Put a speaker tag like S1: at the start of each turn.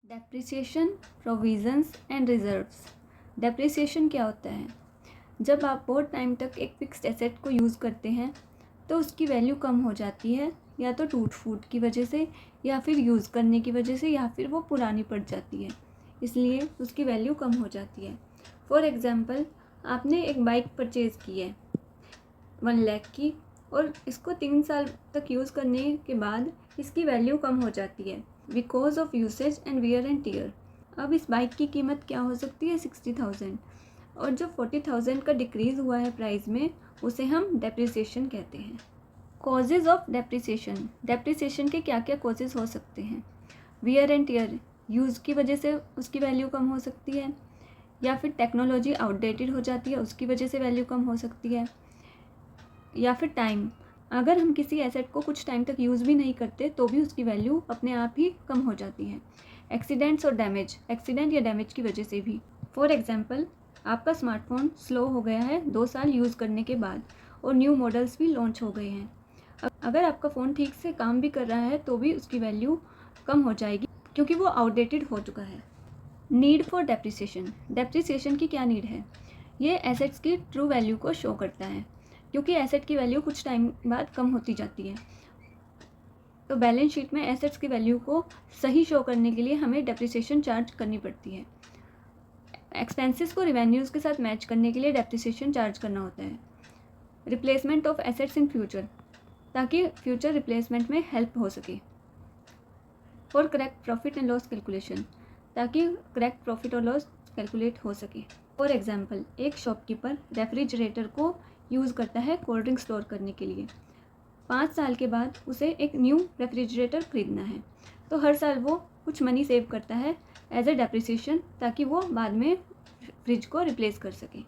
S1: Depreciation, provisions and reserves. Depreciation क्या होता है? जब आप बहुत टाइम तक एक फिक्स्ड एसेट को यूज़ करते हैं तो उसकी वैल्यू कम हो जाती है, या तो टूट फूट की वजह से, या फिर यूज़ करने की वजह से, या फिर वो पुरानी पड़ जाती है, इसलिए उसकी वैल्यू कम हो जाती है। फॉर एग्ज़ाम्पल, आपने एक बाइक परचेज़ की है 1 लाख की, और इसको 3 साल तक यूज़ करने के बाद इसकी वैल्यू कम हो जाती है because of usage and wear and tear. अब इस बाइक की कीमत क्या हो सकती है? 60,000, और जो 40,000 का डिक्रीज़ हुआ है प्राइस में, उसे हम डेप्रिसिएशन कहते हैं। Causes of depreciation. डेप्रिसिएशन के क्या क्या कॉजेज़ हो सकते हैं? वियर एंड टीयर, यूज़ की वजह से उसकी वैल्यू कम हो सकती है, या फिर टेक्नोलॉजी आउटडेटेड हो जाती है, उसकी वजह से वैल्यू कम हो सकती है, या फिर टाइम, अगर हम किसी एसेट को कुछ टाइम तक यूज़ भी नहीं करते तो भी उसकी वैल्यू अपने आप ही कम हो जाती है। एक्सीडेंट्स और डैमेज, एक्सीडेंट या डैमेज की वजह से भी। फॉर एग्जांपल, आपका स्मार्टफोन स्लो हो गया है 2 साल यूज़ करने के बाद, और न्यू मॉडल्स भी लॉन्च हो गए हैं। अगर आपका फ़ोन ठीक से काम भी कर रहा है तो भी उसकी वैल्यू कम हो जाएगी, क्योंकि वो आउटडेटेड हो चुका है। Need for depreciation. डेप्रिसिएशन की क्या नीड है? ये एसेट्स की ट्रू वैल्यू को शो करता है, क्योंकि एसेट की वैल्यू कुछ टाइम बाद कम होती जाती है। तो बैलेंस शीट में एसेट्स की वैल्यू को सही शो करने के लिए हमें डेप्रिसिएशन चार्ज करनी पड़ती है। एक्सपेंसेस को रिवेन्यूज़ के साथ मैच करने के लिए डेप्रिसिएशन चार्ज करना होता है। Replacement of assets in future, ताकि फ्यूचर रिप्लेसमेंट में हेल्प हो सके। For correct profit and loss calculation, ताकि करेक्ट प्रॉफिट और लॉस कैलकुलेट हो सके। फॉर एग्जाम्पल, एक शॉपकीपर रेफ्रिजरेटर को यूज़ करता है कोल्ड ड्रिंक स्टोर करने के लिए। 5 साल के बाद उसे एक न्यू रेफ्रिजरेटर ख़रीदना है, तो हर साल वो कुछ मनी सेव करता है एज ए डेप्रिसिएशन, ताकि वो बाद में फ्रिज को रिप्लेस कर सके।